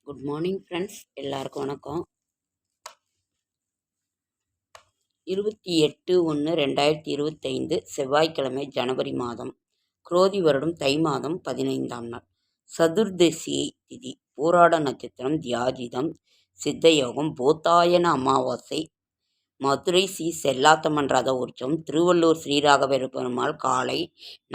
Good morning friends, எல்லாருக்கும் வணக்கம். 28/1/2025 செவ்வாய்க்கிழமை, ஜனவரி மாதம், குரோதி வருடம் தை மாதம் 15ஆம் நாள், சதுர்தசி திதி, பூராட நட்சத்திரம், தியாஜிதம், சித்தயோகம், போத்தாயன அமாவாசை, மதுரை ஸ்ரீ செல்லாத்தம்மன் ரத உற்சவம், திருவள்ளூர் ஸ்ரீராகவ பெருமாள் காலை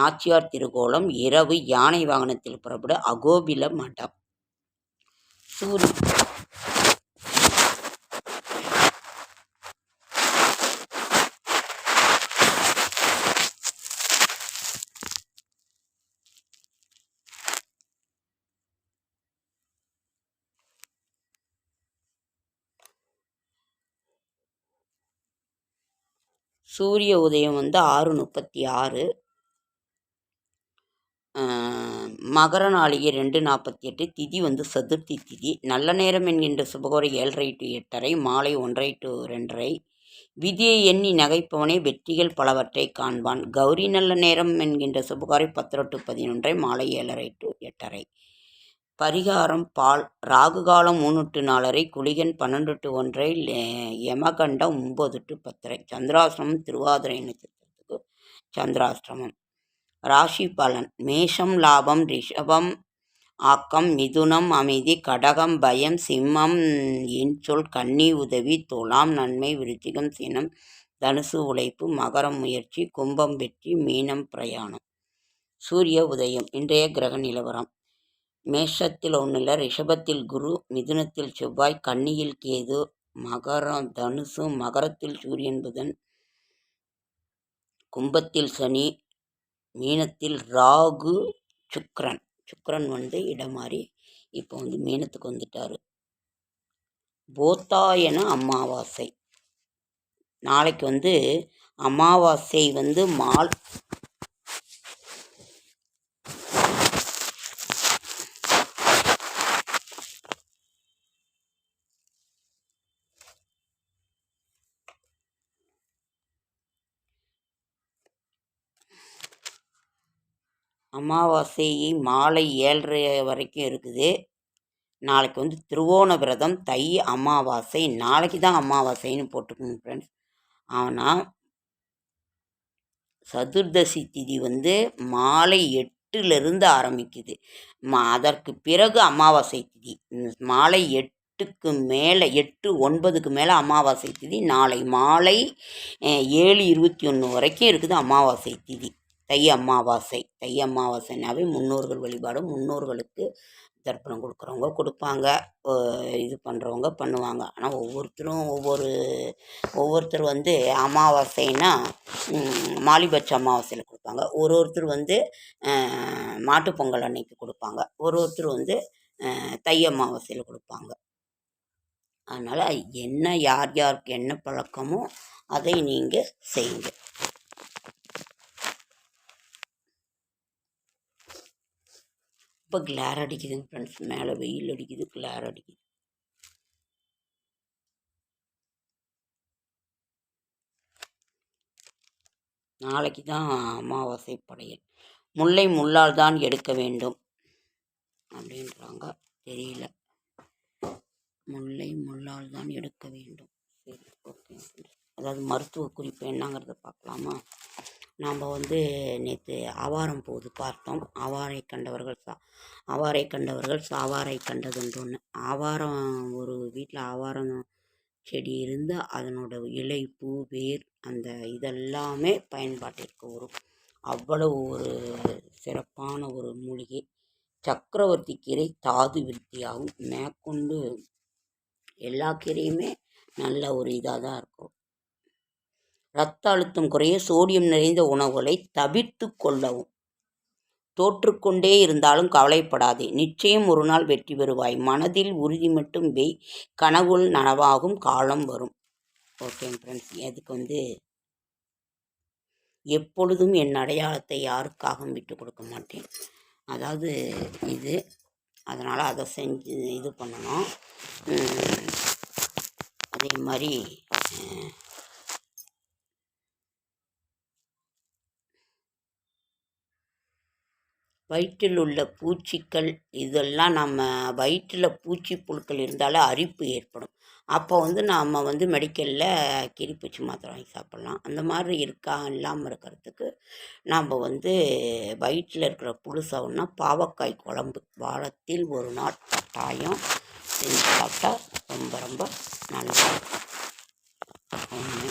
நாச்சியார் திருக்கோலம், இரவு யானை வாகனத்தில் புறப்பட அகோபில மடம். சூரிய உதயம் 6:36, மகர நாளிகை 2:48, திதி சதுர்த்தி திதி. நல்ல நேரம் என்கின்ற சுபகோரை 7:30 to 8:30, மாலை 1:30 to 2:30. விதியை எண்ணி நகைப்பவனே வெற்றிகள் பலவற்றை காண்பான். கௌரி நல்ல நேரம் என்கின்ற சுபகாரை 10 to 11, மாலை 7:30 to 8:30. பரிகாரம் பால். ராகு காலம் 3 to 4:30, குளிகன் 12 to 1:30, யமகண்டம் 9 to 10:30. சந்திராசிரமம் திருவாதிரை நட்சத்திரத்துக்கு சந்திராசிரமம். ராசி பலன். மேஷம் லாபம், ரிஷபம் ஆக்கம், மிதுனம் அமைதி, கடகம் பயம், சிம்மம் இன்சொல், கன்னி உதவி, துலாம் நன்மை, விருச்சிகம் சினம், தனுசு உழைப்பு, மகரம் முயற்சி, கும்பம் வெற்றி, மீனம் பிரயாணம். சூரிய உதயம். இன்றைய கிரக நிலவரம். மேஷத்தில் 1, ரிஷபத்தில் குரு, மிதுனத்தில் செவ்வாய், கன்னியில் கேது, மகரம் தனுசு, மகரத்தில் சூரியன் புதன், கும்பத்தில் சனி, மீனத்தில் ராகு, சுக்கிரன். சுக்கிரன் இடம் மாறி இப்போ மீனத்துக்கு வந்துட்டாரு. போத்தாயன அமாவாசை. நாளைக்கு அமாவாசை மால் அமாவாசை மாலை 7:30 வரைக்கும் இருக்குது. நாளைக்கு திருவோண விரதம், தை அமாவாசை. நாளைக்கு தான் அமாவாசைன்னு போட்டுக்கோங்க ஃப்ரெண்ட்ஸ். ஆனால் சதுர்தசி திதி மாலை 8லிருந்து ஆரம்பிக்குது. அதற்கு பிறகு அமாவாசை திதி மாலை 8க்கு மேலே, 8-9க்கு மேலே அமாவாசை திதி. நாளை மாலை 7:21 வரைக்கும் இருக்குது அமாவாசை திதி. தை அமாவாசை. தை அமாவாசைனாவே முன்னோர்கள் வழிபாடு. முன்னோர்களுக்கு தர்ப்பணம் கொடுக்குறவங்க கொடுப்பாங்க, இது பண்ணுறவங்க பண்ணுவாங்க. ஆனால் ஒவ்வொருத்தர் அமாவாசைன்னா மாலிபட்ச அமாவாசையில் கொடுப்பாங்க. ஒருத்தர் மாட்டுப்பொங்கல் அன்னைக்கு கொடுப்பாங்க. ஒருத்தர் தை அமாவாசையில் கொடுப்பாங்க. அதனால் யார் யாருக்கு என்ன பழக்கமோ அதை நீங்கள் செய்யுங்க. இப்போ கிளார் அடிக்குதுங்க ஃப்ரெண்ட்ஸ். மேலே வெயில் அடிக்குது, கிளார் அடிக்குது. நாளைக்கு தான் அமாவாசை படையல். முல்லை முள்ளால் தான் எடுக்க வேண்டும் அப்படின்றாங்க, தெரியல. முல்லை முள்ளால் தான் எடுக்க வேண்டும். சரி, ஓகே. அதாவது மருத்துவ குறிப்பு என்னங்கிறத பார்க்கலாமா? நாம் நேற்று ஆவாரம் போது பார்த்தோம். ஆவாரை கண்டவர்கள் சாவாரை கண்டதுன்றொன்று. ஆவாரம், ஒரு வீட்டில் ஆவாரம் செடி இருந்து அதனோட இலை, பூ, வேர், அந்த இதெல்லாமே பயன்பாட்டிற்கு வரும். அவ்வளவு ஒரு சிறப்பான ஒரு மூலிகை. சக்கரவர்த்தி கீரை தாது விருத்தியாகும். மேற்கொண்டு எல்லா கீரையுமே நல்ல ஒரு இதாக தான் இருக்கும். இரத்த அழுத்தம் குறைய சோடியம் நிறைந்த உணவுகளை தவிர்த்து கொள்ளவும். தோற்றுக்கொண்டே இருந்தாலும் கவலைப்படாதே, நிச்சயம் ஒரு நாள் வெற்றி பெறுவாய். மனதில் உறுதி மட்டும் வை, கனவுள் நனவாகும் காலம் வரும். ஓகே ஃப்ரெண்ட்ஸ், அதுக்கு எப்பொழுதும் என் அடையாளத்தை யாருக்காகவும் விட்டு கொடுக்க மாட்டேன். அதாவது இது, அதனால் அதை செஞ்சு இது பண்ணணும். அதே மாதிரி வயிற்றில் உள்ள பூச்சிகள் இதெல்லாம் நம்ம வயிற்றில் பூச்சி புழுக்கள் இருந்தாலே அரிப்பு ஏற்படும். அப்போ நாம் மெடிக்கலில் கீரிப்பூச்சி மாத்திரை வாங்கி சாப்பிட்லாம். அந்த மாதிரி இல்லாமல் இருக்கிறதுக்கு நாம் வயிற்றில் இருக்கிற புழு சாவுன்னா பாவக்காய் குழம்பு வாரத்தில் ஒரு நாள் கட்டாயம் செஞ்சு சாப்பிட்டா ரொம்ப ரொம்ப நல்லா ஒன்று.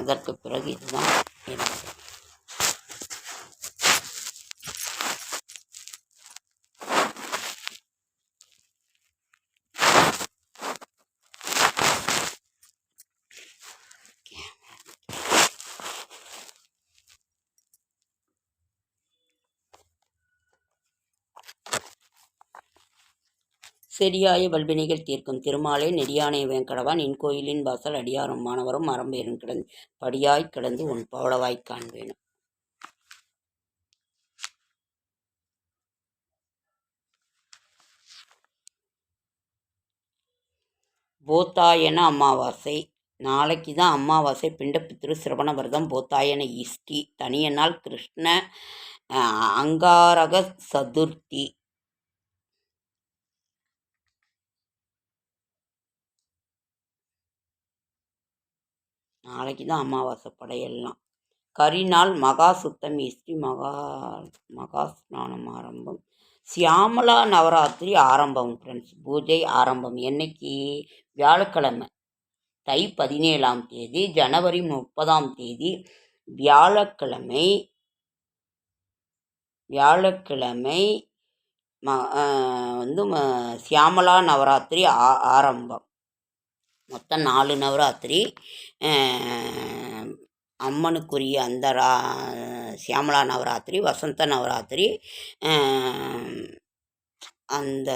அதற்கு பிறகு இதுதான் இருக்குது. செடியாய வல்வினைகள் தீர்க்கும் திருமாலே நெடியானை வேங்கடவா நின் கோயிலின் வாசல் அடியாரும் மாணவரும் மரம்பேறும் கிடந்து படியாய் கிடந்து உன் பவளவாய் காண்பேனும். போத்தாயன அமாவாசை நாளைக்கு தான் அமாவாசை. பிண்டப்பித்திரு சிரவண விரதம் போத்தாயன இஷ்டி தனிய நாள் கிருஷ்ண அங்காரக சதுர்த்தி. நாளைக்கு தான் அமாவாசை படையெல்லாம். கரிநாள் மகா சுத்தமி இஷ்டி மகா ஸ்நானம் ஆரம்பம். சியாமலா நவராத்திரி ஆரம்பம் ஃப்ரெண்ட்ஸ். பூஜை ஆரம்பம் என்னைக்கு? வியாழக்கிழமை தை 17ஆம் தேதி ஜனவரி 30ஆம் தேதி வியாழக்கிழமை சியாமலா நவராத்திரி ஆரம்பம். மொத்தம் 4 நவராத்திரி அம்மனுக்குரிய அந்த சியாமலா நவராத்திரி, வசந்த நவராத்திரி, அந்த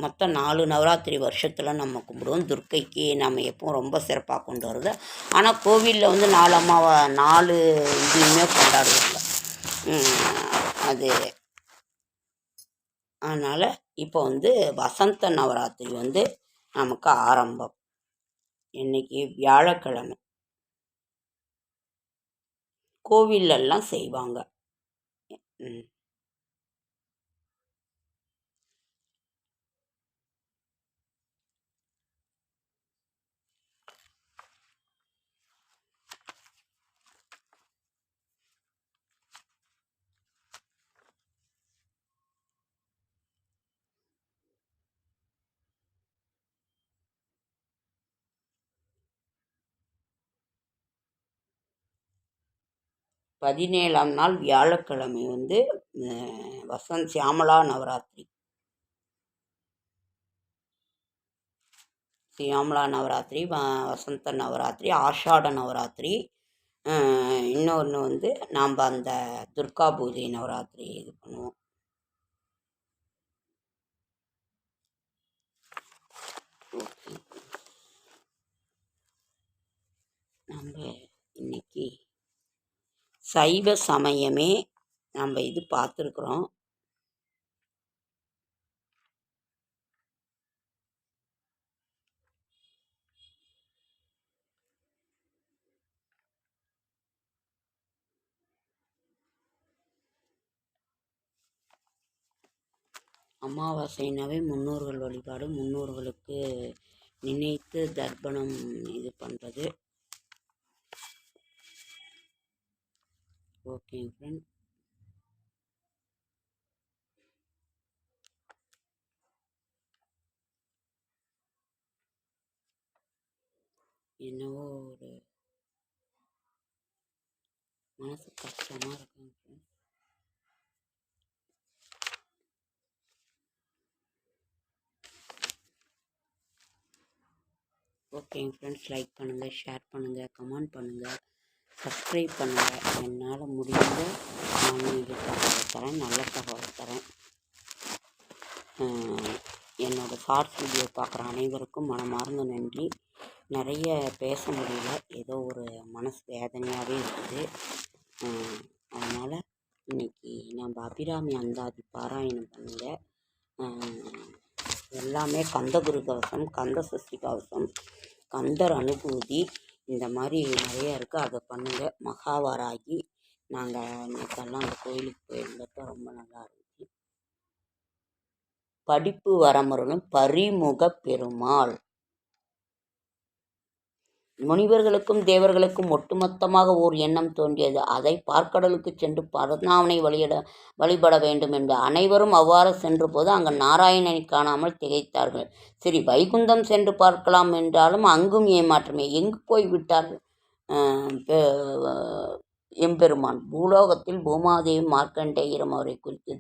மொத்தம் 4 நவராத்திரி வருஷத்தில் நம்ம கும்பிடுவோம். துர்க்கைக்கு நம்ம எப்பவும் ரொம்ப சிறப்பாக கொண்டு வருது. ஆனால் கோவிலில் 4 இதுவுமே கொண்டாடுவாங்க. அது அதனால் இப்போ வசந்த நவராத்திரி நமக்கு ஆரம்பம். இன்னைக்கு வியாழக்கிழமை கோவிலெல்லாம் செய்வாங்க. பதினேழாம் நாள் வியாழக்கிழமை சியாமலா நவராத்திரி. சியாமலா நவராத்திரி, வசந்த நவராத்திரி, ஆஷாட நவராத்திரி. இன்னொன்று நாம் அந்த துர்கா பூஜை நவராத்திரி இது பண்ணுவோம். நம்ம இன்னைக்கு சைவ சமயமே நம்ம இது பார்த்துருக்குறோம். அமாவாசைனாவே முன்னோர்கள் வழிபாடு, முன்னோர்களுக்கு நினைத்து தர்ப்பணம் இது பண்ணுறது. ஓகே ஃப்ரெண்ட், என்னவோ ஒரு மனசு கஷ்டமாக இருக்கும் ஃப்ரெண்ட். ஓகேங்க ஃப்ரெண்ட்ஸ், லைக் பண்ணுங்கள், ஷேர் பண்ணுங்கள், கமெண்ட் பண்ணுங்கள், சப்ஸ்கிரைப் பண்ணுங்கள். என்னால் முடிந்த ஆன்மீக தகவல் தரேன், நல்ல தகவல் தரேன். என்னோடய ஷார்ட்ஸ் வீடியோ பார்க்குற அனைவருக்கும் மனமார்ந்த நன்றி. நிறைய பேச முடியல, ஏதோ ஒரு மனசு வேதனையாகவே இருக்குது. அதனால் இன்றைக்கி நம்ம அபிராமி அந்தாதி பாராயணம் பண்ணுங்கள். எல்லாமே கந்தகுரு கவசம், கந்த சஷ்டி கவசம், கந்தர் அனுபூதி, இந்த மாதிரி நிறைய இருக்குது. அதை பண்ணுங்கள். மகாவாராகி நாங்கள் நேற்றெல்லாம் அந்த கோயிலுக்கு போயிருந்தப்ப ரொம்ப நல்லா இருந்துச்சு. படிப்பு வரமருளும் பரிமுக பெருமாள். முனிவர்களுக்கும் தேவர்களுக்கும் ஒட்டுமொத்தமாக ஓர் எண்ணம் தோன்றியது. அதை பார்க்கடலுக்குச் சென்று பரந்தாமனை வழிபட வேண்டும் என்று. அனைவரும் அவ்வாறு சென்ற போது அங்கு நாராயணனை காணாமல் திகைத்தார்கள். சரி, வைகுந்தம் சென்று பார்க்கலாம் என்றாலும் அங்கும் ஏமாற்றமே. எங்கு போய் விட்டார்கள் எம்பெருமான்? பூலோகத்தில் பூமாதேவி மார்க்கண்டேயரும் அவரை குறித்து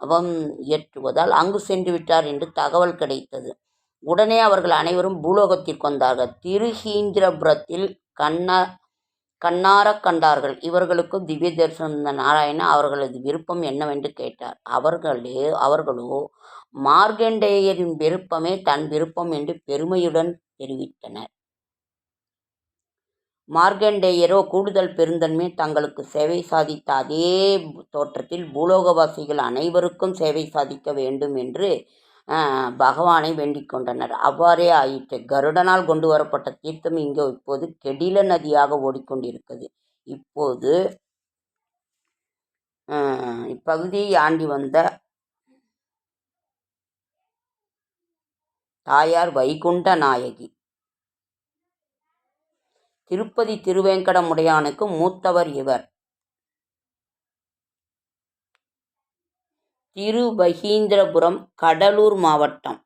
தவம் இயற்றுவதால் அங்கு சென்று விட்டார் என்று தகவல் கிடைத்தது. உடனே அவர்கள் அனைவரும் பூலோகத்திற்கு வந்தார்கள். திருஹீந்திரபுரத்தில் கண்ணாரக் கண்டார்கள். இவர்களுக்கும் திவ்ய தரிசனம் தந்த நாராயணன் அவர்களது விருப்பம் என்னவென்று கேட்டார். அவர்களோ மார்க்கண்டேயரின் விருப்பமே தன் விருப்பம் என்று பெருமையுடன் தெரிவித்தனர். மார்க்கண்டேயரோ கூடுதல் பெருந்தன்மை தங்களுக்கு சேவை சாதித்த அதே தோற்றத்தில் பூலோகவாசிகள் அனைவருக்கும் சேவை சாதிக்க வேண்டும் என்று பகவானை வேண்டிக் கொண்டனர். அவ்வாறே ஆயிற்று. கருடனால் கொண்டு வரப்பட்ட தீர்த்தம் இங்கே இப்போது கெடில நதியாக ஓடிக்கொண்டிருக்கிறது. இப்போது இப்பகுதியை ஆண்டி வந்த தாயார் வைகுண்ட நாயகி. திருப்பதி திருவேங்கடமுடையானுக்கு மூத்தவர் இவர். திருவகீந்திரபுரம் கடலூர் மாவட்டம்.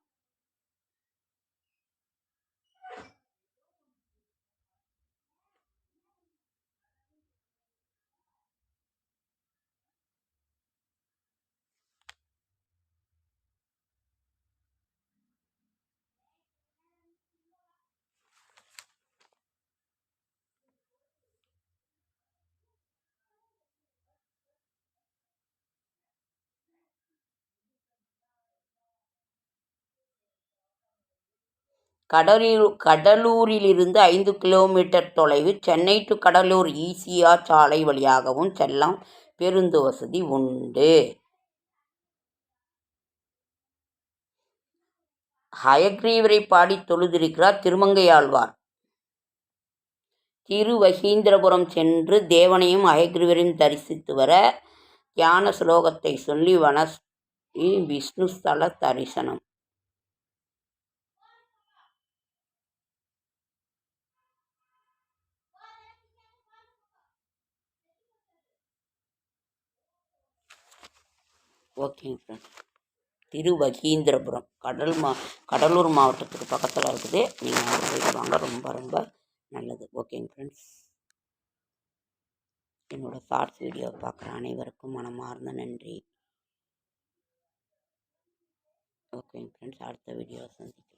கடலூரிலிருந்து 5 கிலோமீட்டர் தொலைவில் சென்னை டு கடலூர் ஈசிஆர் சாலை வழியாகவும் செல்லம் பேருந்து வசதி உண்டு. ஹயக்ரீவரை பாடி தொழுதிருக்கிறார் திருமங்கையாழ்வார். திருவகீந்திரபுரம் சென்று தேவனையும் ஹயக்ரீவரையும் தரிசித்து வர தியான ஸ்லோகத்தை சொல்லி விஷ்ணு ஸ்தல தரிசனம். ஓகேங்க ஃப்ரெண்ட்ஸ், திருவகீந்திரபுரம் கடலூர் மாவட்டத்துக்கு பக்கத்தில் இருக்குது. நீங்கள் அங்கே போயிட்டு வாங்க, ரொம்ப ரொம்ப நல்லது. ஓகேங்க ஃப்ரெண்ட்ஸ், என்னோடய ஷார்ட்ஸ் வீடியோ பார்க்குற அனைவருக்கும் மனமார்ந்த நன்றி. ஓகேங்க ஃப்ரெண்ட்ஸ், அடுத்த வீடியோ சந்திக்கிறேன்.